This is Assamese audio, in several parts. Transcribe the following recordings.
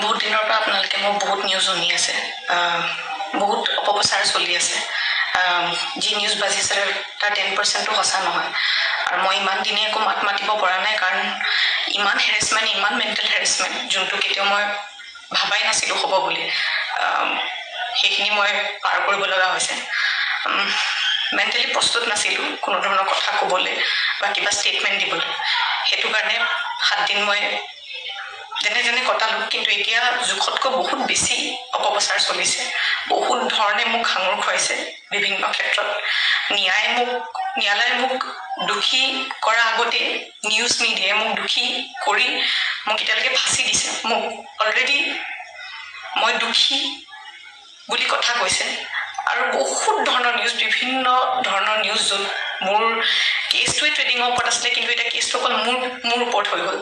বহুত দিনৰ পৰা আপোনালোকে মোৰ বহুত নিউজ শুনি আছে বহুত অপপ্ৰচাৰ চলি আছে যি নিউজ বাজিছে তাৰ 10%ও সঁচা নহয় আৰু মই ইমান দিনে একো মাত মাতিব পৰা নাই কাৰণ ইমান হেৰেছমেণ্ট ইমান মেণ্টেল হেৰেছমেণ্ট যোনটো কেতিয়াও মই ভাবাই নাছিলোঁ হ'ব বুলি সেইখিনি মই পাৰ কৰিব লগা হৈছে মেণ্টেলি প্ৰস্তুত নাছিলোঁ কোনো ধৰণৰ কথা ক'বলৈ বা কিবা ষ্টেটমেণ্ট দিবলৈ সেইটো কাৰণে 7 দিন মই যেনে কটালো কিন্তু এতিয়া জোখতকৈ বহুত বেছি অপপ্ৰচাৰ চলিছে বহুত ধৰণে মোক সাঙুৰ খুৱাইছে বিভিন্ন ক্ষেত্ৰত ন্যায়ালয়ে মোক দোষী কৰা আগতে নিউজ মিডিয়াই মোক দোষী কৰি মোক এতিয়ালৈকে ফাঁচি দিছে মোক অলৰেডি মই দোষী বুলি কথা কৈছে আৰু বহুত ধৰণৰ নিউজ বিভিন্ন ধৰণৰ নিউজ য'ত মোৰ কেছটোৱে ট্ৰেডিঙৰ ওপৰত আছিলে কিন্তু এতিয়া কেছটো অকল মোৰ ওপৰত হৈ গ'ল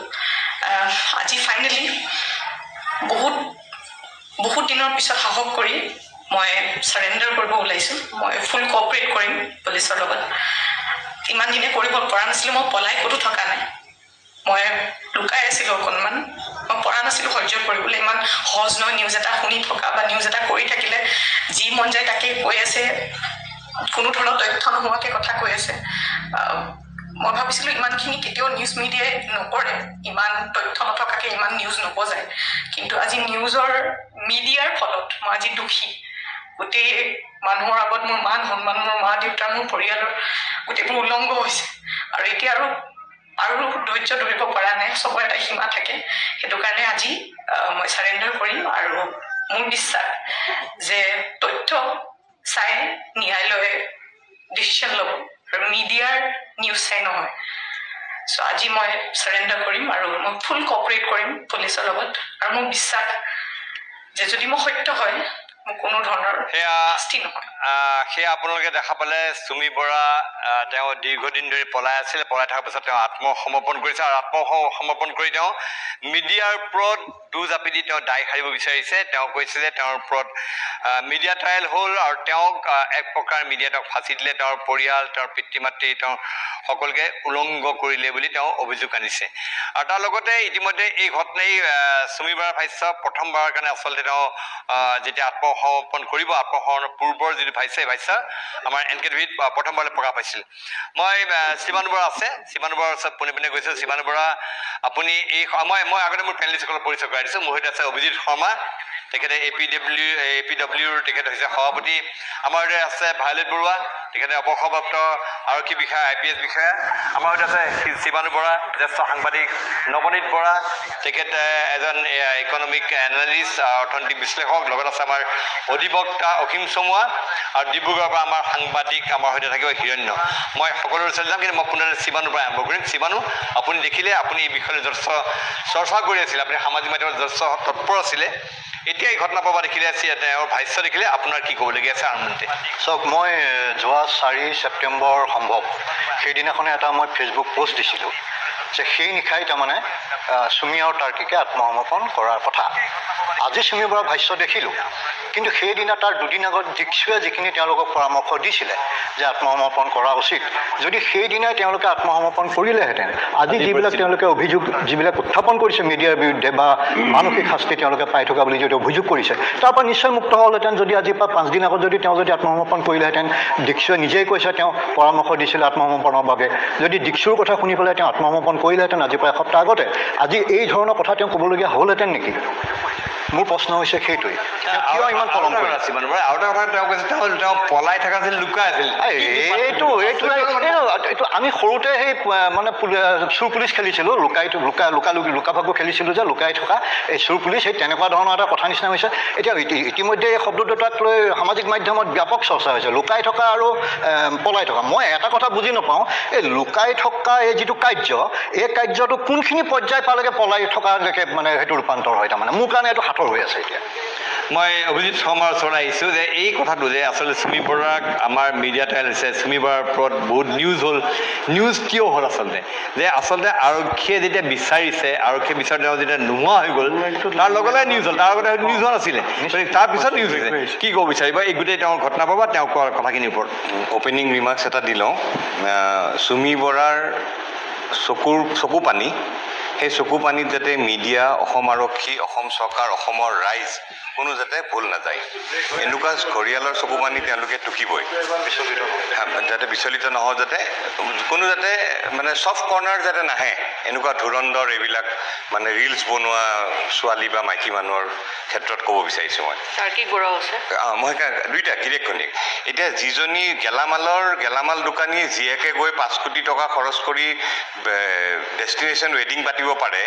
আজি ফাইনেলি বহুত দিনৰ পিছত সাহস কৰি মই সাৰেন্ডাৰ কৰিব ওলাইছোঁ মই ফুল কোঅপাৰেট কৰিম পুলিচৰ লগত ইমান দিনে কৰিব পৰা নাছিলোঁ মই পলাই ক'তো থকা নাই মই লুকাই আছিলোঁ অকণমান মই পৰা নাছিলোঁ সহ্য কৰিবলৈ ইমান সহজ নহয় নিউজ এটা শুনি থকা বা নিউজ এটা কৰি থাকিলে যি মন যায় তাকে কৈ আছে কোনো ধৰণৰ তথ্য নোহোৱাকৈ কথা কৈ আছে মই ভাবিছিলোঁ ইমানখিনি কেতিয়াও নিউজ মিডিয়াই নকৰে ইমান তথ্য নথকাকৈ ইমান নিউজ নবজায় কিন্তু আজি নিউজৰ মিডিয়াৰ ফলত মই আজি দোষী গোটেই মানুহৰ আগত মোৰ মান সন্মান মোৰ মা দেউতা মোৰ পৰিয়ালৰ গোটেইবোৰ উলংঘ হৈছে আৰু এতিয়া আৰু ধৈৰ্য ধৰিব পৰা নাই চবৰ এটা সীমা থাকে সেইটো কাৰণে আজি মই সাৰেন্ডাৰ কৰিম আৰু মোৰ বিশ্বাস যে তথ্য চাই ন্যায়ালয়ে ডিচিশ্যন ল'ব আৰু মিডিয়াৰ নিউজ চাই নহয় চ' আজি মই সাৰেন্ডাৰ কৰিম আৰু মই ফুল কোঅপাৰেট কৰিম পুলিচৰ লগত আৰু মোৰ বিশ্বাস যে যদি মই সত্য হয় মোৰ কোনো ধৰণৰ শাস্তি নহয় সেয়া আপোনালোকে দেখা পালে সুমি বৰা তেওঁ দীৰ্ঘদিন ধৰি পলাই আছিলে পলাই থকাৰ পিছত তেওঁ আত্মসমৰ্পণ কৰিছে আৰু আত্মসমৰ্পণ কৰি তেওঁ মিডিয়াৰ ওপৰত দুজাপি দি তেওঁ দায় সাৰিব বিচাৰিছে তেওঁ কৈছে যে তেওঁৰ ওপৰত মিডিয়া ট্ৰায়েল হ'ল আৰু তেওঁক এক প্ৰকাৰ মিডিয়া তেওঁক ফাঁচি দিলে তেওঁৰ পৰিয়াল তেওঁৰ পিতৃ মাতৃ তেওঁ সকলোকে উলংঘ কৰিলে বুলি তেওঁ অভিযোগ আনিছে আৰু তাৰ লগতে ইতিমধ্যে এই ঘটনাই সুমি বৰা ভাষ্য প্ৰথমবাৰৰ কাৰণে আচলতে তেওঁ যেতিয়া আত্মসমৰ্পণ কৰিব আত্মসমৰ্পণৰ পূৰ্বৰ যিটো ভাষ্য আমাৰ NKTVত প্ৰথমবাৰলৈ প্ৰকাশ পাইছিল মই শ্ৰীমান বৰা আছে শ্ৰীমান বৰাৰ ওচৰত পোনে গৈছোঁ শ্ৰীমান বৰা আপুনি এই মই আগতে মোৰ পেনেলিষ্টসকলক পৰিচয় কৰাই দিছোঁ মোৰ সৈতে আছে অভিজিত শৰ্মা তেখেতে APWৰ তেখেত হৈছে সভাপতি আমাৰ সৈতে আছে ভায়লেট বৰুৱা তেখেতে অৱসৰপ্ৰাপ্ত আৰক্ষী বিষয়া IPS বিষয়া আমাৰ সৈতে আছে শিৱানু বৰা জ্যেষ্ঠ সাংবাদিক নৱনীত বৰা তেখেতে এজন ইকনমিক এনালিষ্ট অৰ্থনৈতিক বিশ্লেষক লগত আছে আমাৰ অধিবক্তা অসীম চমুৱা আৰু ডিব্ৰুগড়ৰ পৰা আমাৰ সাংবাদিক আমাৰ সৈতে থাকিব হিৰণ্য মই সকলোৰে ওচৰলৈ যাম কিন্তু মই পুনৰ শিৱানুৰ পৰা আৰম্ভ কৰিম শিৱানু আপুনি দেখিলে আপুনি এই বিষয়ে যথেষ্ট চৰ্চা কৰি আছিলে আপুনি সামাজিক মাধ্যমত যথেষ্ট তৎপৰ আছিলে এতিয়া এই ঘটনা পাবা দেখিলে তেওঁৰ ভাষ্য দেখিলে আপোনাৰ কি ক'বলগীয়া আছে আৰম্ভণিতে চাওক মই যোৱা 4 ছেপ্টেম্বৰ সম্ভৱ সেইদিনাখনে এটা মই ফেচবুক পোষ্ট দিছিলোঁ যে সেই নিশাই তাৰমানে সুমি আৰু তাৰ্কিকে আত্মসমৰ্পণ কৰাৰ কথা আজি সুমি বৰাৰ ভাষ্য দেখিলোঁ কিন্তু সেইদিনা তাৰ দুদিন আগত দীক্ষুৱে যিখিনি তেওঁলোকক পৰামৰ্শ দিছিলে যে আত্মসমৰ্পণ কৰা উচিত যদি সেইদিনাই তেওঁলোকে আত্মসমৰ্পণ কৰিলেহেঁতেন আজি যিবিলাক তেওঁলোকে অভিযোগ যিবিলাক উত্থাপন কৰিছে মিডিয়াৰ বিৰুদ্ধে বা মানসিক শাস্তি তেওঁলোকে পাই থকা বুলি যদি অভিযোগ কৰিছে তাৰ পৰা নিশ্চয় মুক্ত হ'লহেঁতেন যদি আজিৰ পৰা 5 দিন আগত যদি তেওঁ যদি আত্মসমৰ্পণ কৰিলেহেঁতেন দীক্ষুৱে নিজেই কৈছে তেওঁ পৰামৰ্শ দিছিলে আত্মসমৰ্পণৰ বাবে যদি দীক্ষুৰ কথা শুনি পেলাই তেওঁ আত্মসমৰ্পণ কৰিলেহেঁতেন আজিৰ পৰা এসপ্তাহ আগতে আজি এই ধৰণৰ কথা তেওঁ ক'বলগীয়া হ'লহেঁতেন নেকি মোৰ প্ৰশ্ন হৈছে সেইটোৱেই কিয় ইমান পলম কৰি আছে আৰু এটা কথা তেওঁ কৈছে তেওঁ পলাই থকা আছিল লুকাই আছিল এইটো আমি সৰুতে সেই মানে চোৰ পুলিচ খেলিছিলোঁ লুকা-ভাকু খেলিছিলোঁ যে লুকাই থকা এই চোৰ পুলিচ সেই তেনেকুৱা ধৰণৰ এটা কথা নিচিনা হৈছে এতিয়া ইতিমধ্যে এই শব্দ দুটাক লৈ সামাজিক মাধ্যমত ব্যাপক চৰ্চা হৈছে লুকাই থকা আৰু পলাই থকা মই এটা কথা বুজি নাপাওঁ এই লুকাই থকা এই যিটো কাৰ্য এই কাৰ্যটো কোনখিনি পৰ্যায় পালেগে পলাই থকালৈকে মানে সেইটো ৰূপান্তৰ হয় তাৰমানে মোৰ কাৰণে এইটো হাতৰ হৈ আছে এতিয়া মই অভিজিত শৰ্মাৰ ওচৰত আহিছোঁ যে এই কথাটো যে আচলতে সুমি বৰাক আমাৰ মিডিয়া ট্ৰায়েল হৈছে সুমি বৰাৰ ওপৰত বহুত নিউজ হ'ল নিউজ কিয় হ'ল আচলতে আৰক্ষীয়ে যেতিয়া বিচাৰিছে আৰক্ষীয়ে বিচাৰ তেওঁ যেতিয়া নোহোৱা হৈ গ'ল তাৰ লগে নিউজ হ'ল তাৰ আগতে নিউজ হোৱা নাছিলে তাৰপিছত নিউজ হৈছে কি ক'ব বিচাৰিব এই গোটেই তেওঁৰ ঘটনা পাবা তেওঁ কোৱা কথাখিনিৰ ওপৰত অপেনিং ৰিমাৰ্কছ এটা দি লওঁ সুমি বৰাৰ চকু পানী সেই চকু পানীত যাতে মিডিয়া অসম আৰক্ষী অসম চৰকাৰ অসমৰ ৰাইজ কোনো যাতে ভুল নাযায় এনেকুৱা ঘৰিয়ালৰ চকু পানী তেওঁলোকে টুকিবই যাতে বিচলিত নহয় যাতে কোনো যাতে মানে চফ্ট কৰ্নাৰ যাতে নাহে এনেকুৱা ধুৰন্ধৰ এইবিলাক মানে ৰিলছ বনোৱা ছোৱালী বা মাইকী মানুহৰ ক্ষেত্ৰত ক'ব বিচাৰিছোঁ মই তাৰ্কিক বৰাও আছে মই দুইটা গিৰেক ঘনীক এতিয়া যিজনী গেলামাল দোকানী জীয়েকে গৈ 5 কোটি টকা খৰচ কৰি ডেষ্টিনেশ্যন ৱেডিং পাতিব পাৰে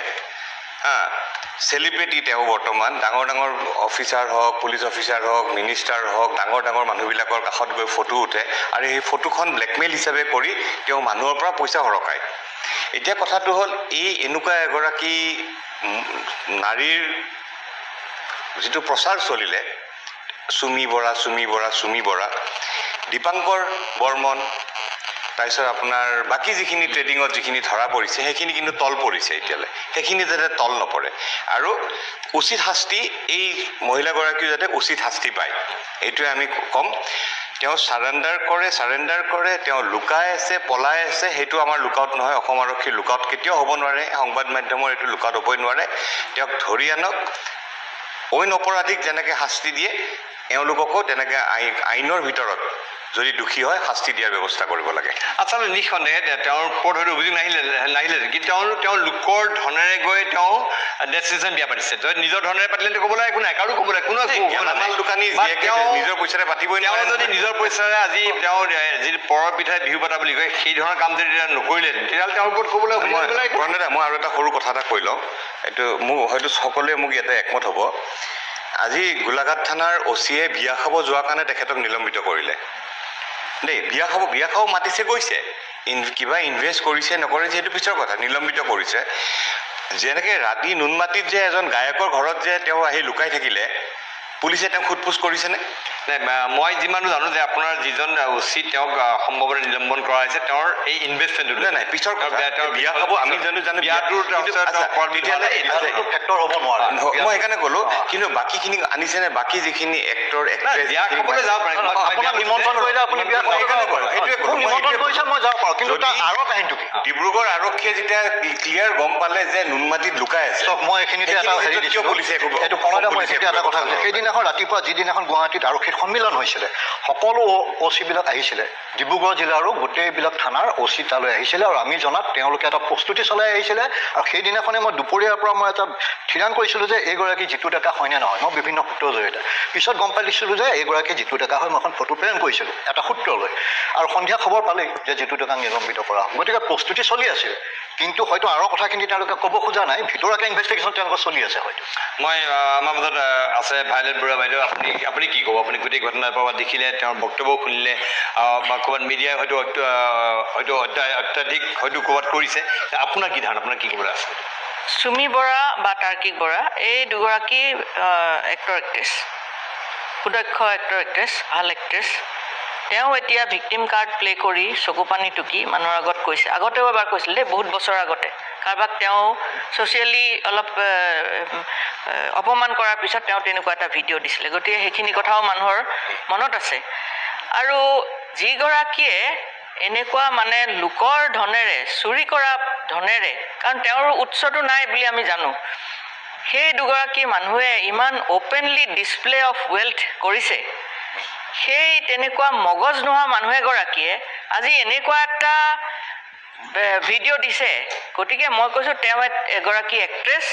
চেলিব্ৰিটি তেওঁ বৰ্তমান ডাঙৰ অফিচাৰ হওক পুলিচ অফিচাৰ হওক মিনিষ্টাৰ হওক ডাঙৰ মানুহবিলাকৰ কাষত গৈ ফটো উঠে আৰু সেই ফটোখন ব্লেকমেইল হিচাপে কৰি তেওঁ মানুহৰ পৰা পইচা সৰকায় এতিয়া কথাটো হ'ল এই এনেকুৱা এগৰাকী নাৰীৰ যিটো প্ৰচাৰ চলিলে চুমি বৰা দীপাংকৰ বৰ্মন তাৰপিছত আপোনাৰ বাকী যিখিনি ট্ৰেডিঙত যিখিনি ধৰা পৰিছে সেইখিনি কিন্তু তল পৰিছে এতিয়ালৈ সেইখিনি যাতে তল নপৰে আৰু উচিত শাস্তি এই মহিলাগৰাকীও যাতে উচিত শাস্তি পায় এইটোৱে আমি ক'ম তেওঁ চাৰেণ্ডাৰ কৰে তেওঁ লুকাই আছে পলাই আছে সেইটো আমাৰ লুকআউট নহয় অসম আৰক্ষীৰ লুকআউট কেতিয়াও হ'ব নোৱাৰে সংবাদ মাধ্যমৰ এইটো লুকআউট হ'বই নোৱাৰে তেওঁক ধৰি আনক অইন অপৰাধীক যেনেকৈ শাস্তি দিয়ে এওঁলোককো তেনেকৈ আইনৰ ভিতৰত যদি দুখী হয় শাস্তি দিয়াৰ ব্যৱস্থা কৰিব লাগে আচলতে নিঃসন্দেহে তেওঁৰ ওপৰত হয়তো অভিযোগ নাহিলে কিন্তু তেওঁ লোকৰ ধনেৰে গৈ তেওঁ ডেষ্টিনেশ্যন বিয়া পাতিছে নিজৰ ধনেৰে পাতিলে ক'বলৈ একো নাই কাৰো ক'বলৈ কোনো দোকানী নিজৰ পইচাৰে পাতিবই তেওঁ যদি নিজৰ পইচাৰে আজি তেওঁ যিটো পৰৰ পিঠাই বিহু পতা বুলি কয় সেই ধৰণৰ কাম যদি নকৰিলে তেতিয়াহ'লে তেওঁৰ ওপৰত ক'বলৈ মই আৰু এটা সৰু কথা এটা কৈ লওঁ এইটো মোক হয়তো সকলোৱে মোক ইয়াতে একমত হ'ব আজি গোলাঘাট থানাৰ অচিয়ে বিয়া খাব যোৱাৰ কাৰণে তেখেতক নিলম্বিত কৰিলে দেই বিয়া খাব মাতিছে গৈছে কিবা ইনভেষ্ট কৰিছে নকৰিছে সেইটো পিছৰ কথা নিলম্বিত কৰিছে যেনেকৈ ৰাতি নুনমাটিত যে এজন গায়কৰ ঘৰত যে তেওঁ আহি লুকাই থাকিলে পুলিচে তেওঁক সোধপোছ কৰিছেনে মই যিমানো জানো যে আপোনাৰ যিজন উচিত তেওঁক সম্ভৱতে নিলম্বন কৰা হৈছে তেওঁৰ এই ইনভেষ্টমেণ্টটো নাই পিছৰ তেওঁ বিয়া খাব আমি জানো বিয়াটোৰ ফেক্টৰ হ'ব নোৱাৰে মই সেইকাৰণে ক'লো কিন্তু বাকীখিনি আনিছেনে বাকী যিখিনি এক্টৰ এক্ট্ৰেছ বিয়া খাবলৈ যাব পাৰে আপোনাক নিমন্ত্ৰণ কৰিলে আপুনি বিয়া সেইটোৱে নিমন্ত্ৰণ কৰিছে মই যাব পাৰোঁ কিন্তু আৰু কাহিনীটো কি ডিব্ৰুগড় আৰক্ষীয়ে যেতিয়া ক্লিয়াৰ গম পালে যে নুনমাটিত লুকাই আছে মই এইখিনিতে এটা হেৰি দিছোঁ পুলিচে এইটো প্ৰণয়দা মই এইখিনিতে এটা কথা সেইদিনাখন ৰাতিপুৱা যিদিনাখন গুৱাহাটীত আৰক্ষীৰ সন্মিলন হৈছিলে সকলো অ'চিবিলাক আহিছিলে ডিব্ৰুগড় জিলাৰো গোটেইবিলাক থানাৰ অ'চি তালৈ আহিছিলে আৰু আমি জনাত তেওঁলোকে এটা প্ৰস্তুতি চলাই আহিছিলে আৰু সেইদিনাখনে মই দুপৰীয়াৰ পৰা মই এটা থিৰাং কৰিছিলোঁ যে এইগৰাকী জিতু ডেকা হয়নে নহয় মই বিভিন্ন সূত্ৰৰ জৰিয়তে পিছত গম পাইছিলোঁ যে এইগৰাকী জিতু ডেকা হয় মই এখন ফটো প্ৰেৰণ কৰিছিলোঁ এটা সূত্ৰলৈ আৰু সন্ধিয়া খবৰ পালেই যে জিতু ডেকাক নিলম্বিত কৰা হ'ব গতিকে প্ৰস্তুতি চলি আছিল কিন্তু হয়তো আৰু কথাখিনি তেওঁলোকে ক'ব খোজা নাই ভিতৰুৱাকৈ ইনভেষ্টিগেশ্যন তেওঁলোকৰ চলি আছে হয়তো মই আমাৰ মাজত আছে ভাইলেট বৰুৱা বাইদেউ আপুনি কি ক'ব আপুনি গোটেই ঘটনাৰ পৰা দেখিলে তেওঁৰ বক্তব্য শুনিলে বা ক'ৰবাত মিডিয়াই হয়তো অত্যাধিক হয়তো ক'ৰবাত কৰিছে আপোনাৰ কি ধাৰণা আপোনাৰ কি ক'বলৈ আছে চুমি বৰা বা তাৰ্কিক বৰা এই দুগৰাকী এক্টৰ এক্ট্ৰেছ সুদক্ষ এক্টৰ এক্ট্ৰেছ ভাল এক্ট্ৰেছ তেওঁ এতিয়া ভিক্টিম কাৰ্ড প্লে কৰি চকু পানী টুকি মানুহৰ আগত কৈছে আগতেও এবাৰ কৈছিল দেই বহুত বছৰ আগতে কাৰোবাক তেওঁ ছ'চিয়েলি অলপ অপমান কৰাৰ পিছত তেওঁ তেনেকুৱা এটা ভিডিঅ' দিছিলে গতিকে সেইখিনি কথাও মানুহৰ মনত আছে আৰু যিগৰাকীয়ে এনেকুৱা মানে লোকৰ ধনেৰে চুৰি কৰা ধনেৰে কাৰণ তেওঁৰ উৎসটো নাই বুলি আমি জানো সেই দুগৰাকী মানুহে ইমান অপেনলি ডিছপ্লে অফ ৱেল্থ কৰিছে সেই তেনেকুৱা মগজ নোহোৱা মানুহ এগৰাকীয়ে আজি এনেকুৱা এটা ভিডিঅ' দিছে গতিকে মই কৈছোঁ তেওঁ এগৰাকী এক্ট্ৰেছ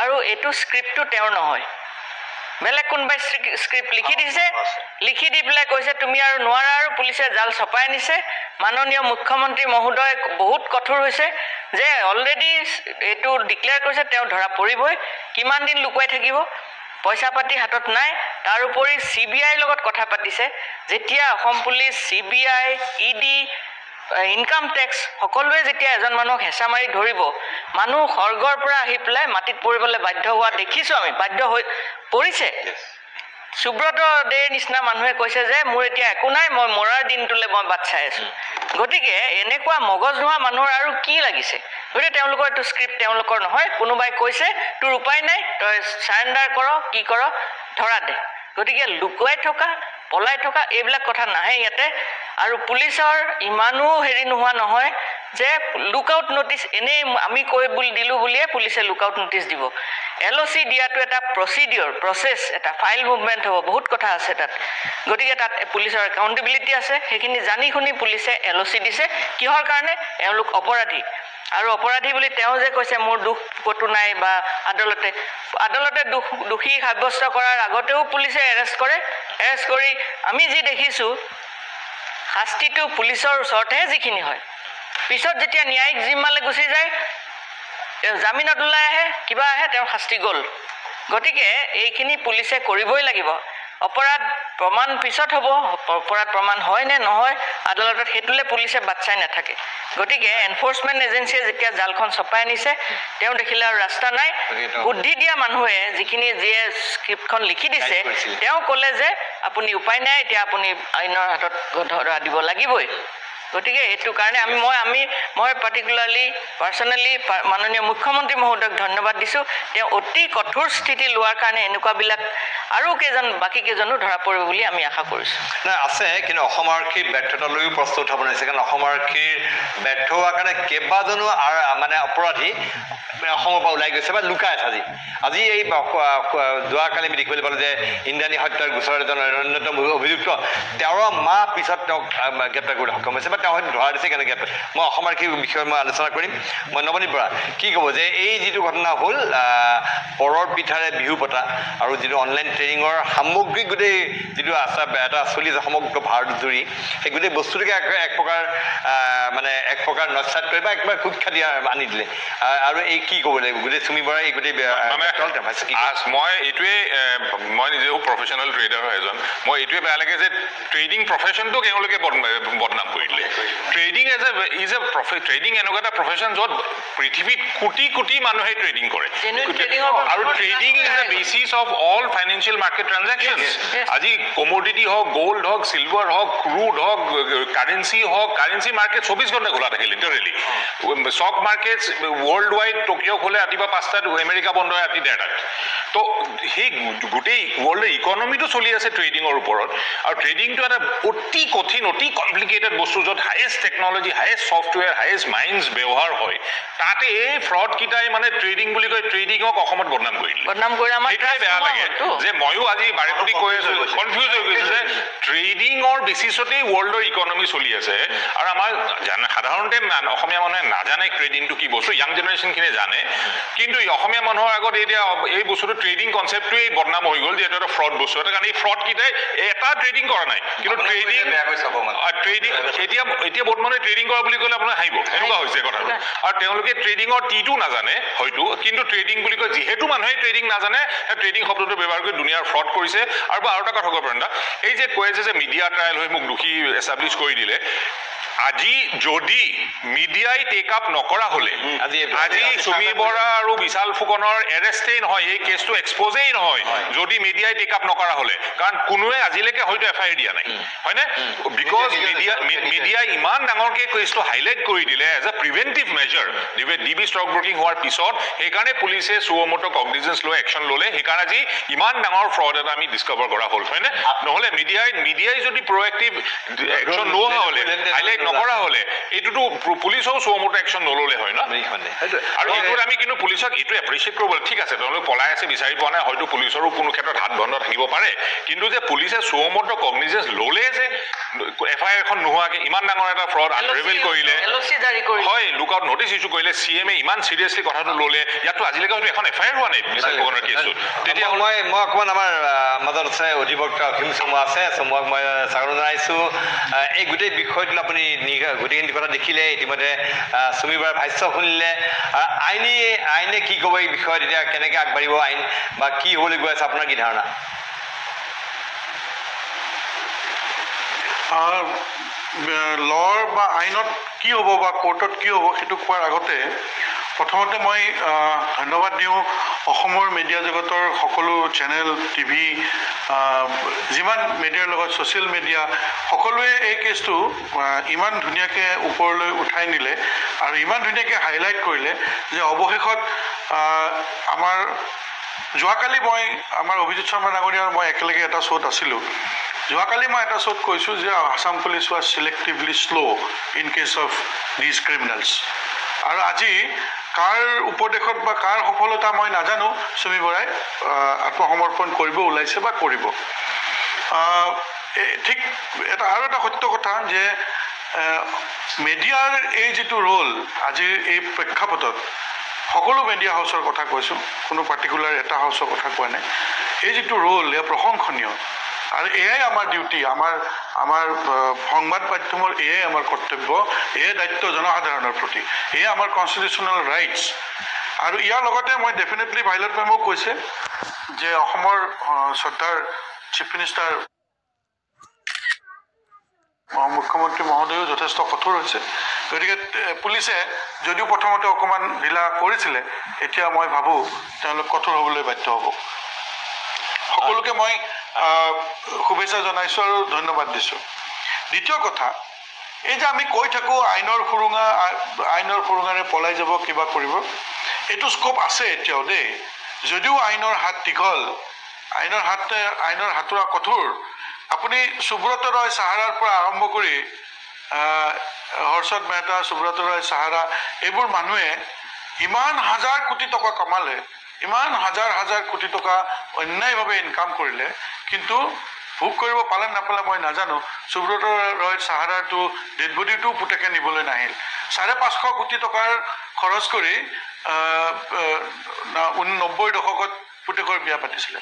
আৰু এইটো স্ক্ৰিপ্টটো তেওঁৰ নহয় বেলেগ কোনোবাই স্ক্ৰিপ্ট লিখি দি পেলাই কৈছে তুমি আৰু নোৱাৰা আৰু পুলিচে জাল চপাই নিছে মাননীয় মুখ্যমন্ত্ৰী মহোদয় বহুত কঠোৰ হৈছে যে অলৰেডি এইটো ডিক্লেয়াৰ কৰিছে তেওঁ ধৰা পৰিবই কিমান দিন লুকুৱাই থাকিব পইচা পাতি হাতত নাই তাৰ উপৰি CBI লগত কথা পাতিছে যেতিয়া Assam police CBI ED income tax সকলোৱে যেতিয়া এজন মানুহক হেঁচা মাৰি ধৰিব মানুহ স্বৰ্গৰ পৰা আহি পেলাই মাটিত পৰিবলৈ বাধ্য হোৱা দেখিছোঁ আমি বাধ্য হৈ পৰিছে সুব্ৰত দেৰ নিচিনা মানুহে কৈছে যে মোৰ এতিয়া একো নাই মই মৰাৰ দিনটোলৈ মই বাট চাই আছোঁ গতিকে এনেকুৱা মগজ নোহোৱা মানুহৰ আৰু কি লাগিছে গতিকে তেওঁলোকৰ এইটো স্ক্ৰিপ্ট তেওঁলোকৰ নহয় কোনোবাই কৈছে তোৰ উপায় নাই তই চাৰেণ্ডাৰ কৰ কি কৰ ধৰা দে গতিকে লুকুৱাই থকা পলাই থকা এইবিলাক কথা নাহে ইয়াতে আৰু পুলিচৰ ইমানো হেৰি নোহোৱা নহয় যে লুকআউট নটিচ এনেই আমি কৈ বুলি দিলোঁ বুলিয়ে পুলিচে লুকআউট নটিচ দিব LOC দিয়াটো এটা প্ৰচেছ এটা ফাইল মুভমেণ্ট হ'ব বহুত কথা আছে তাত গতিকে তাত পুলিচৰ একাউণ্টেবিলিটি আছে সেইখিনি জানি শুনি পুলিচে LOC দিছে কিহৰ কাৰণে এওঁলোক অপৰাধী আৰু অপৰাধী বুলি তেওঁ যে কৈছে মোৰ দুখ কতো নাই বা আদালতে দোষী সাব্যস্ত কৰাৰ আগতেও পুলিচে এৰেষ্ট কৰি আমি যি দেখিছোঁ শাস্তিটো পুলিচৰ ওচৰতহে যিখিনি হয় পিছত যেতিয়া ন্যায়িক জিম্মালৈ গুচি যায় জামিনত ওলাই আহে কিবা আহে তেওঁৰ শাস্তি গ'ল গতিকে এইখিনি পুলিচে কৰিবই লাগিব অপৰাধ প্ৰমাণ পিছত হ'ব অপৰাধ প্ৰমাণ হয় নে নহয় আদালতত হেতুলে পুলিচে বাচ্চাই নাথাকে গতিকে এনফোৰ্সমেন্ট এজেন্সিয়ে যেতিয়া জালখন ছপাই আনিছে তেওঁ দেখিলে আৰু ৰাস্তা নাই বুদ্ধি দিয়া মানুহে যিখিনি যিয়ে স্ক্ৰিপ্টখন লিখি দিছে তেওঁ ক'লে যে আপুনি উপায় নাই এতিয়া আপুনি আইনৰ হাতত ধৰা দিব লাগিবই গতিকে এইটো কাৰণে মই পাৰ্টিকুলাৰলি পাৰ্চনেলি মাননীয় মুখ্যমন্ত্ৰী মহোদয়ক ধন্যবাদ দিছোঁ তেওঁ অতি কঠোৰ স্থিতি লোৱাৰ কাৰণে এনেকুৱাবিলাক আৰু বাকী কেইজনো ধৰা পৰিব বুলি আমি আশা কৰিছোঁ নাই আছে কিন্তু অসম আৰক্ষীৰ ব্যৰ্থতালৈও প্ৰশ্ন উত্থাপন হৈছে কাৰণ অসম আৰক্ষীৰ ব্যৰ্থ হোৱাৰ কাৰণে কেইবাজনো মানে অপৰাধী অসমৰ পৰা ওলাই গৈছে বা লুকাই আছে আজি এই যোৱাকালি আমি দেখিবলৈ পালোঁ যে ইন্দ্ৰাণী হত্যাৰ গোচৰত এজন অন্যতম অভিযুক্ত 13 মাহ পিছত তেওঁক গ্ৰেপ্তাৰ কৰিবলৈ সক্ষম হৈছে বা তেওঁ হয়তো ধৰা দিছে কেনেকৈ মই অসম আৰক্ষীৰ বিষয়ে মই আলোচনা কৰিম মই নৱনীত বৰা কি ক'ব যে এই যিটো ঘটনা হ'ল পৰৰ পিঠাৰে বিহু পতা আৰু যিটো অনলাইন ট্ৰেইনিঙৰ সামগ্ৰিক গোটেই যিটো এটা চলি আছে সমগ্ৰ ভাৰত জুৰি সেই গোটেই বস্তুটোকে এক প্ৰকাৰ নস্যাৎ কৰি বা একবাৰ সুখ্যা দিয়া আনি দিলে আৰু এই কি ক'ব লাগিব গোটেই চুমি বৰাই এই গোটেই মই নিজেও প্ৰফেশ্যনেল ট্ৰেডাৰ হয় এজন মই এইটোৱে বেয়া লাগে যে ট্ৰেডিং প্ৰফেশ্যনটোক এওঁলোকে বদনাম কৰি দিলে ট্ৰেডিং ট্ৰেডিং এনেকুৱা এটা প্ৰফেশ্যন য'ত পৃথিৱীত কোটি মানুহে ট্ৰেডিং কৰে আৰু trading is the basis of all financial market transactions আজি কমোডিটি হওক গোল্ড হওক চিলভাৰ হওক ক্ৰুড হওক কাৰেঞ্চি মাৰ্কেট 24 ঘণ্টা খোলা থাকে literally stock market world wide Tokyo' খোলে ৰাতিপুৱা 5টাত আমেৰিকা বন্ধ হয় ৰাতি 1:30 তো সেই গোটেই ৱৰ্ল্ডৰ ইকনমিটো চলি আছে ট্ৰেডিঙৰ ওপৰত আৰু ট্ৰেডিংটো এটা অতি কঠিন অতি কমপ্লিকেটেড বস্তু য'ত highest technology highest software highest minds ব্যৱহাৰ হয় তাতে এই ফ্ৰড কিটাই মানে ট্ৰেডিং বুলি কয় ট্ৰেডিঙক অসমত বদনাম কৰি দিলে সেইটোৱে বেয়া লাগে যে ময়ো আজি বাৰে প্ৰতি কৈ আছো কনফিউজ হৈ গৈছে যে ট্ৰেডিঙৰ বেচিছতেই ৱৰ্ল্ডৰ ইকনমি চলি আছে আৰু আমাৰ সাধাৰণতে অসমীয়া মানুহে নাজানে ট্ৰেডিংটো কি বস্তু ইয়াং জেনেৰেশ্যনখিনিয়ে জানে কিন্তু অসমীয়া মানুহৰ আগত এতিয়া এই বস্তুটো ট্ৰেডিং কনচেপ্টটোৱেই বদনাম হৈ গ'ল যে এইটো এটা ফ্ৰড বস্তু এটা কাৰণ এই ফ্ৰড কিটাই এটা ট্ৰেডিং কৰা নাই কিন্তু ট্ৰেডিং এতিয়া বৰ্তমানে ট্ৰেডিং কৰা বুলি ক'লে আপোনাৰ হাঁহিব এনেকুৱা হৈছে কথাটো আৰু তেওঁলোকে ট্ৰেডিঙৰ টিটো নাজানে হয়তো কিন্তু ট্ৰেডিং বুলি কয় যিহেতু মানুহে ট্ৰেডিং নাজানে সেই ট্ৰেডিং শব্দটো ব্যৱহাৰ কৰি দুনিয়াৰ ফ্ৰড কৰিছে আৰু এটা কথা ক'ব পাৰিম এই যে কৈ আছে যে মিডিয়া ট্ৰায়েল হৈ মোক দোষী এষ্টাব্লিছ কৰি দিলে আজি যদি মিডিয়াই টেক আপ নকৰা হলে আজি সুমি বৰা আৰু বিশাল ফুকনৰ এৰেষ্টেই নহয় এই কেছটো এক্সপ'জেই নহয় যদি মিডিয়াই টেক আপ নকৰা হলে কাৰণ কোনোৱে আজিলৈকে হয়তো FIR দিয়া নাই হয়নে বিকজ মিডিয়াই ইমান ডাঙৰকৈ কেছটো হাইলাইট কৰি দিলে as a preventive measure DB stock broking হোৱাৰ পিছত সেইকাৰণে পুলিচে সুমোটো কগনিজেন্স লৈ একশ্যন ল'লে সেইকাৰণে আজি ইমান ডাঙৰ ফ্ৰড এটা আমি ডিস্কভাৰ কৰা হ'ল হয়নে নহ'লে মিডিয়াই যদি প্ৰ'এক্টিভ একশ্যন লোৱা হ'লে হাইলাইট নকৰা হলে এইটোতো পুলিচেও সুমোটো একশ্যন নল'লে হয় ন আৰু এইটোত আমি কিন্তু পুলিচক এইটো এপ্ৰিচিয়েট কৰিব ঠিক আছে তেওঁলোকে পলাই আছে বিচাৰি পোৱা নাই হয়তো পুলিচৰো কোনো ক্ষেত্ৰত হাত বন্ধ থাকিব পাৰে কিন্তু যে পুলিচে সুমোটো কগনিজেন্স ল'লে যে FIR এখন নোহোৱাকৈ ইমান ডাঙৰ এটা ফ্ৰড আনৰিভিল কৰিলে হয় লুকআউট নটিচ ইছ্যু কৰিলে CM ইমান চিৰিয়াছলি কথাটো ল'লে ইয়াতো আজিলৈকে হয়তো এখন FIR হোৱা নাই বিশাল ফুকনৰ কেছটোত তেতিয়া মই অকণমান আমাৰ মাজত আছে অধিবক্তা অসীম চমুৱা আছে চমুৱাক মই স্বাগতম জনাইছোঁ এই গোটেই বিষয়টো আপুনি গোটেইখিনি কথা দেখিলে ইতিমধ্যে চুমি বৰাৰ ভাষ্য শুনিলে আইনে কি ক'ব এই বিষয়ত এতিয়া কেনেকৈ আগবাঢ়িব আইন বা কি হ'বলৈ গৈ আছে আপোনাৰ কি ধাৰণা লৰ বা আইনত কি হ'ব বা কোৰ্টত কি হ'ব সেইটো কোৱাৰ আগতে প্ৰথমতে মই ধন্যবাদ দিওঁ অসমৰ মিডিয়া জগতৰ সকলো চেনেল TV যিমান মিডিয়াৰ লগত ছ'চিয়েল মিডিয়া সকলোৱে এই কেছটো ইমান ধুনীয়াকৈ ওপৰলৈ উঠাই নিলে আৰু ইমান ধুনীয়াকৈ হাইলাইট কৰিলে যে অৱশেষত আমাৰ যোৱাকালি মই আমাৰ অভিজিত শৰ্মা ডাঙৰীয়া আৰু মই একেলগে এটা শ্ব'ত আছিলোঁ যোৱাকালি মই এটা শ্ব'ত কৈছোঁ যে Assam police was selectively slow' in case of these criminals আৰু আজি কাৰ উপদেশত বা কাৰ সফলতা মই নাজানো সুমি বৰাই আত্মসমৰ্পণ কৰিব ওলাইছে বা কৰিব ঠিক এটা আৰু এটা সত্য কথা যে মিডিয়াৰ এই যিটো ৰোল আজিৰ এই প্ৰেক্ষাপটত সকলো মিডিয়া হাউচৰ কথা কৈছোঁ কোনো পাৰ্টিকুলাৰ এটা হাউচৰ কথা কোৱা নাই এই যিটো ৰোল এয়া প্ৰশংসনীয় আৰু এয়াই আমাৰ ডিউটি আমাৰ সংবাদ মাধ্যমৰ এয়াই আমাৰ কৰ্তব্য এয়াই দায়িত্ব জনসাধাৰণৰ প্ৰতি এয়াই আমাৰ কনষ্টিটিউশ্যনেল ৰাইটছ আৰু ইয়াৰ লগতে মই ডেফিনেটলি ভাইলট মেমক কৈছে যে অসমৰ শ্ৰদ্ধাৰ চিফ মিনিষ্টাৰ মুখ্যমন্ত্ৰী মহোদয়ো যথেষ্ট কঠোৰ হৈছে গতিকে পুলিচে যদিও প্ৰথমতে অকণমান ঢিলা কৰিছিলে এতিয়া মই ভাবোঁ তেওঁলোক কঠোৰ হ'বলৈ বাধ্য হ'ব সকলোকে মই শুভেচ্ছা জনাইছোঁ আৰু ধন্যবাদ দিছোঁ দ্বিতীয় কথা এই যে আমি কৈ থাকোঁ আইনৰ সুৰুঙাৰে পলাই যাব কিবা কৰিব এইটো স্ক'প আছে এতিয়াও দেই যদিও আইনৰ হাত দীঘল আইনৰ হাতোৰা কঠোৰ আপুনি সুব্ৰত ৰয় চাহাৰাৰ পৰা আৰম্ভ কৰি হৰ্ষদ মেহতা সুব্ৰত ৰয় চাহাৰা এইবোৰ মানুহে ইমান হাজাৰ কোটি টকা কমালে ইমান হাজাৰ কোটি টকা অন্যায়ভাৱে ইনকাম কৰিলে কিন্তু ভোগ কৰিব পালে নাপালে মই নাজানো সুব্ৰত ৰয় চাহাৰাৰটো ডেড বডিটো পুতেকে নিবলৈ নাহিল 550 কোটি টকাৰ খৰচ কৰি 90 দশকত পুতেকৰ বিয়া পাতিছিলে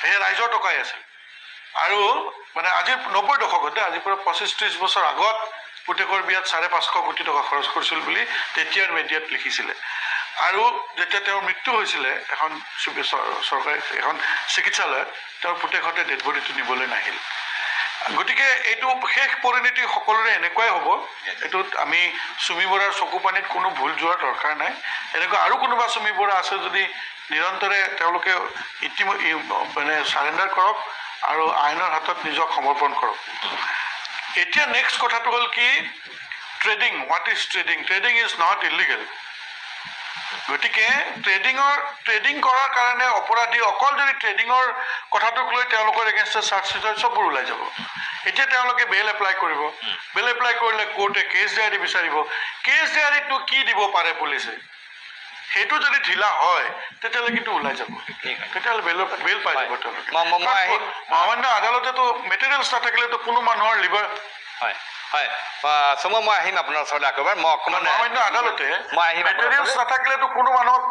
সেয়া ৰাইজৰ টকাই আছিল আৰু মানে আজিৰ 90 দশকতে আজিৰ পৰা 25-30 বছৰ আগত পুতেকৰ বিয়াত 550 কোটি টকা খৰচ কৰিছিল বুলি তেতিয়াৰ মিডিয়াত লিখিছিলে আৰু যেতিয়া তেওঁৰ মৃত্যু হৈছিলে এখন চৰকাৰী এখন চিকিৎসালয়ত তেওঁৰ পুতেকহঁতে ডেড বডিটো নিবলৈ নাহিল গতিকে এইটো শেষ পৰিণতি সকলোৰে এনেকুৱাই হ'ব এইটোত আমি সুমি বৰাৰ চকু পানীত কোনো ভুল যোৱাৰ দৰকাৰ নাই এনেকুৱা আৰু কোনোবা সুমি বৰা আছে যদি নিৰন্তৰে তেওঁলোকে মানে চাৰেণ্ডাৰ কৰক আৰু আইনৰ হাতত নিজক সমৰ্পণ কৰক এতিয়া নেক্সট কথাটো হ'ল কি trading what is trading is not illegal গতিকে ট্ৰেডিং কৰাৰ কাৰণে অপৰাধী অকল যদি ট্ৰেডিঙৰ কথাটোক লৈ তেওঁলোকৰ এগেইনষ্টে চাৰ্জশ্বিটৰ চববোৰ ওলাই যাব এতিয়া তেওঁলোকে বেল এপ্লাই কৰিব বেল এপ্লাই কৰিলে কোৰ্টে কেছ ডায়েৰী বিচাৰিব কেছ ডায়েৰীটো কি দিব পাৰে পুলিচে সেইটো যদি ঢিলা হয় তেতিয়াহ'লে কিন্তু ওলাই যাব তেতিয়াহ'লে বেল পাই যাব তেওঁলোকে মহামান্য আদালতেতো মেটেৰিয়েলছ নাথাকিলেতো কোনো মানুহৰ লিভাৰ হয় হয় মই আহিম আপোনাৰ ওচৰলৈ আকবাৰ মই অকণমান মহামান্য আদালতে মেটেৰিয়েলছ নাথাকিলেতো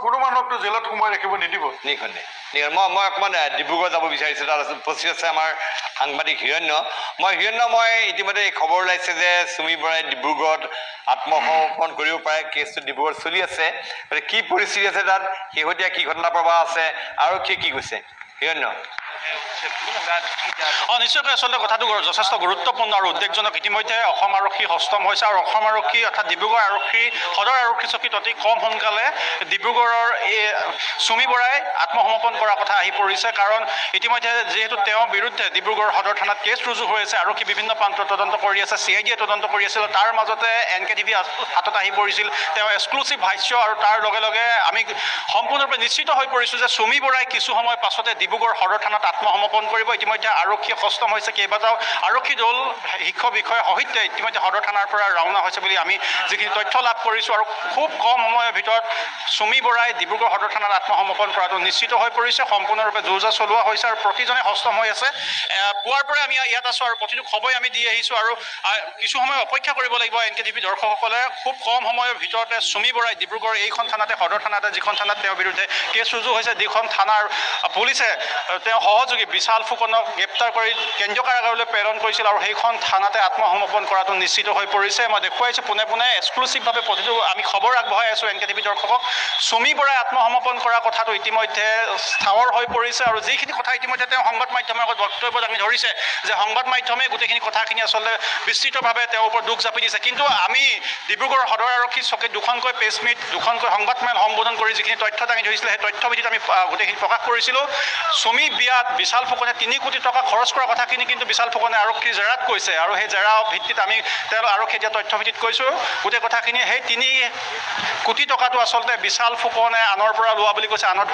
কোনো মানুহকতো জেলত সোমাই ৰাখিব নিদিব মই অকণমান ডিব্ৰুগড় যাব বিচাৰিছোঁ তাত উপস্থিত আছে আমাৰ সাংবাদিক হিৰণ্য মই ইতিমধ্যে এই খবৰ ওলাইছে যে সুমি বৰাই ডিব্ৰুগড়ত আত্মসমৰ্পণ কৰিব পাৰে কেছটো ডিব্ৰুগড়ত চলি আছে গতিকে কি পৰিস্থিতি আছে তাত শেহতীয়া কি ঘটনা প্ৰবাহ আছে আৰু কি কৈছে হিৰণ্য নিশ্চয়কৈ আচলতে কথাটো যথেষ্ট গুৰুত্বপূৰ্ণ আৰু উদ্বেগজনক ইতিমধ্যে অসম আৰক্ষী সষ্টম হৈছে আৰু অসম আৰক্ষী অৰ্থাৎ ডিব্ৰুগড় আৰক্ষী সদৰ আৰক্ষী চকীত অতি কম সোনকালে ডিব্ৰুগড়ৰ এই সুমি বৰাই আত্মসমৰ্পণ কৰাৰ কথা আহি পৰিছে কাৰণ ইতিমধ্যে যিহেতু তেওঁৰ বিৰুদ্ধে ডিব্ৰুগড় সদৰ থানাত কেছ ৰুজু হৈ আছে আৰক্ষী বিভিন্ন প্ৰান্তত তদন্ত কৰি আছে CID তদন্ত কৰি আছিল তাৰ মাজতে NKTV হাতত আহি পৰিছিল তেওঁ এক্সক্লুচিভ ভাষ্য আৰু তাৰ লগে লগে আমি সম্পূৰ্ণৰূপে নিশ্চিত হৈ পৰিছোঁ যে সুমি বৰাই কিছু সময় পাছতে ডিব্ৰুগড় সদৰ থানাত আত্মসমৰ্পণ কৰিব ইতিমধ্যে আৰক্ষী সষ্টম হৈছে কেইবাটাও আৰক্ষী দল শিক্ষক বিষয়াৰ সৈতে ইতিমধ্যে সদৰ থানাৰ পৰা ৰাওনা হৈছে বুলি আমি যিখিনি তথ্য লাভ কৰিছোঁ আৰু খুব কম সময়ৰ ভিতৰত সুমি বৰাই ডিব্ৰুগড় সদৰ থানাত আত্মসমৰ্পণ কৰাটো নিশ্চিত হৈ পৰিছে সম্পূৰ্ণৰূপে যোজা চলোৱা হৈছে আৰু প্ৰতিজনে সষ্টম হৈ আছে পুৱাৰ পৰাই আমি ইয়াত আছোঁ আৰু প্ৰতিটো খবৰে আমি দি আহিছোঁ আৰু কিছু সময় অপেক্ষা কৰিব লাগিব NKTV দৰ্শকসকলে খুব কম সময়ৰ ভিতৰতে সুমি বৰাই ডিব্ৰুগড় এইখন থানাতে সদৰ থানাতে যিখন থানাত তেওঁৰ বিৰুদ্ধে কেছ ৰুজু হৈছে যিখন থানাৰ পুলিচে তেওঁ সহযোগী বিশাল ফুকনক গ্ৰেপ্তাৰ কৰি কেন্দ্ৰীয় কাৰাগাৰলৈ প্ৰেৰণ কৰিছিল আৰু সেইখন থানাতে আত্মসমৰ্পণ কৰাটো নিশ্চিত হৈ পৰিছে মই দেখুৱাইছোঁ পোনে এক্সক্লুচিভভাৱে প্ৰতিটো আমি খবৰ আগবঢ়াই আছোঁ NKTV দৰ্শকক সুমি বৰাই আত্মসমৰ্পণ কৰা কথাটো ইতিমধ্যে স্থাৱৰ হৈ পৰিছে আৰু যিখিনি কথা ইতিমধ্যে তেওঁ সংবাদ মাধ্যমৰ আগত বক্তব্য দাঙি ধৰিছে যে সংবাদ মাধ্যমে গোটেইখিনি কথাখিনি আচলতে বিস্তৃতভাৱে তেওঁৰ ওপৰত দুখ জাপি দিছে কিন্তু আমি ডিব্ৰুগড় সদৰ আৰক্ষী চকীত দুখনকৈ প্ৰেছ মিট দুখনকৈ সংবাদমেল সম্বোধন কৰি যিখিনি তথ্য দাঙি ধৰিছিলে সেই তথ্যভিত্তিত আমি গোটেইখিনি প্ৰকাশ কৰিছিলোঁ সুমি বিয়াত বিশাল ফুকনে 3 কোটি টকা খৰচ কৰা কথাখিনি কিন্তু বিশাল ফুকনে আৰক্ষীৰ জেৰাত কৈছে আৰু সেই জেৰা ভিত্তিত আমি তেওঁ আৰক্ষী দিয়া তথ্য ভিত্তিত কৈছোঁ গোটেই কথাখিনি সেই 3 কোটি টকাটো আচলতে বিশাল ফুকনে আনৰ পৰা লোৱা বুলি কৈছে আনৰ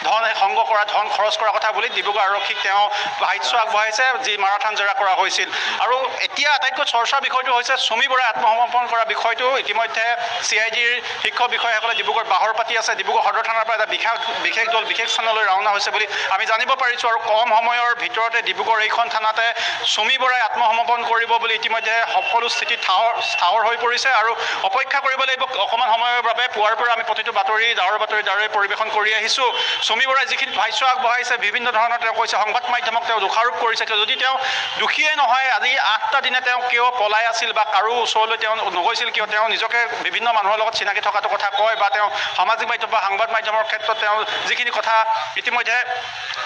ধন সংগ্ৰহ কৰা ধন খৰচ কৰা কথা বুলি ডিব্ৰুগড় আৰক্ষীক তেওঁ সাহায্য আগবঢ়াইছে যি মাৰাথান জেৰা কৰা হৈছিল আৰু এতিয়া আটাইতকৈ চৰ্চাৰ বিষয়টো হৈছে চুমি বৰাই আত্মসমৰ্পণ কৰা বিষয়টো ইতিমধ্যে CIDৰ শিক্ষক বিষয়াসকলে ডিব্ৰুগড় বাহৰ পাতি আছে ডিব্ৰুগড় সদৰ থানাৰ পৰা এটা বিশেষ দল বিশেষ স্থানলৈ ৰাওনা হৈছে বুলি আমি জানিব পাৰিছোঁ আৰু কম সময়ৰ ভিতৰতে ডিব্ৰুগড় এইখন থানাতে চুমি বৰাই আত্মসমৰ্পণ কৰিব বুলি ইতিমধ্যে সকলো স্থিতি স্থাৱৰ হৈ পৰিছে আৰু অপেক্ষা কৰিব লাগিব অকণমান সময়ৰ বাবে পুৱাৰ পৰা আমি প্ৰতিটো বাতৰি ডাৱৰ বাতৰি দ্বাৰাই পৰিৱেশন কৰি আহিছোঁ চুমি বৰাই যিখিনি ভাষ্য আগবঢ়াইছে বিভিন্ন ধৰণৰ তেওঁ কৈছে সংবাদ মাধ্যমক তেওঁ দোষাৰোপ কৰিছে যদি তেওঁ দুখীয়ে নহয় আজি 8টা দিনে তেওঁ কিয় পলাই আছিল বা কাৰো ওচৰলৈ তেওঁ নগৈছিল কিয় তেওঁ নিজকে বিভিন্ন মানুহৰ লগত চিনাকি থকাটো কথা কয় বা তেওঁ সামাজিক মাধ্যম বা সংবাদ মাধ্যমৰ ক্ষেত্ৰত তেওঁ যিখিনি কথা ইতিমধ্যে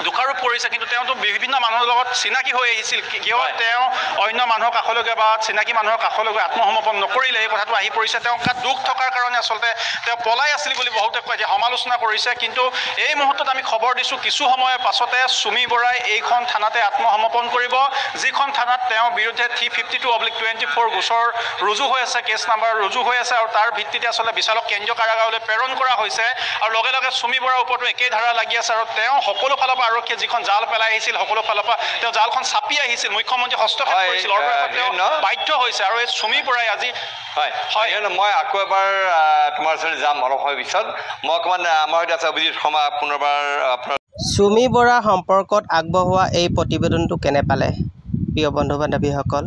দোষাৰোপ কৰিছে কিন্তু তেওঁতো বিভিন্ন মানুহৰ লগত চিনাকি হৈ আহিছিল কিয় তেওঁ অন্য মানুহৰ কাষলৈকে বা চিনাকি মানুহৰ কাষলৈকে আত্মসমৰ্পণ নকৰিলে এই কথাটো আহি পৰিছে তেওঁ গাত দুখ থকাৰ কাৰণে আচলতে তেওঁ পলাই আছিল বুলি বহুতে কয় যে সমালোচনা কৰিছে কিন্তু এই মুহূৰ্তত আমি খবৰ দিছোঁ কিছু সময়ৰ পাছতে চুমি বৰাই এইখন থানাতে আত্মসমৰ্পণ কৰিব যিখন থানাত তেওঁৰ বিৰুদ্ধে 352/24 গোচৰ ৰুজু হৈ আছে কেছ নাম্বাৰ ৰুজু হৈ আছে আৰু তাৰ ভিত্তিতে আচলতে বিশালক কেন্দ্ৰীয় কাৰাগাৰলৈ প্ৰেৰণ কৰা হৈছে আৰু লগে লগে চুমি বৰাৰ ওপৰতো একেই ধাৰা লাগি আছে আৰু তেওঁ সকলো ফালৰ পৰা আৰক্ষীয়ে যিখন জাল পেলাই আহিছিল সকলো ফালৰ পৰা তেওঁ জালখন চাপি আহিছিল মুখ্যমন্ত্ৰী হস্তক্ষেপ কৰিছিল বাধ্য হৈছে আৰু এই চুমি বৰাই আজি হয় মই আকৌ এবাৰ তোমাৰ ওচৰলৈ যাম অলপ সময় পিছত মই অকণমান আমাৰ সৈতে আছে অভিজিৎ শৰ্মা পুনৰবাৰ আপোনাৰ চুমি বৰা সম্পৰ্কত আগবঢ়োৱা এই প্ৰতিবেদনটো কেনে পালে প্ৰিয় বন্ধু বান্ধৱীসকল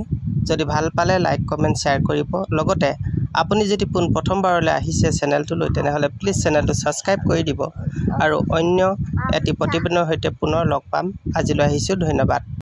যদি ভাল পালে লাইক কমেণ্ট শ্বেয়াৰ কৰিব লগতে আপুনি যদি প্ৰথমবাৰলৈ আহিছে চেনেলটোলৈ তেনেহ'লে প্লিজ চেনেলটো ছাবস্ক্ৰাইব কৰি দিব আৰু অন্য এটি প্ৰতিবেদনৰ সৈতে পুনৰ লগ পাম আজিলৈ আহিছোঁ ধন্যবাদ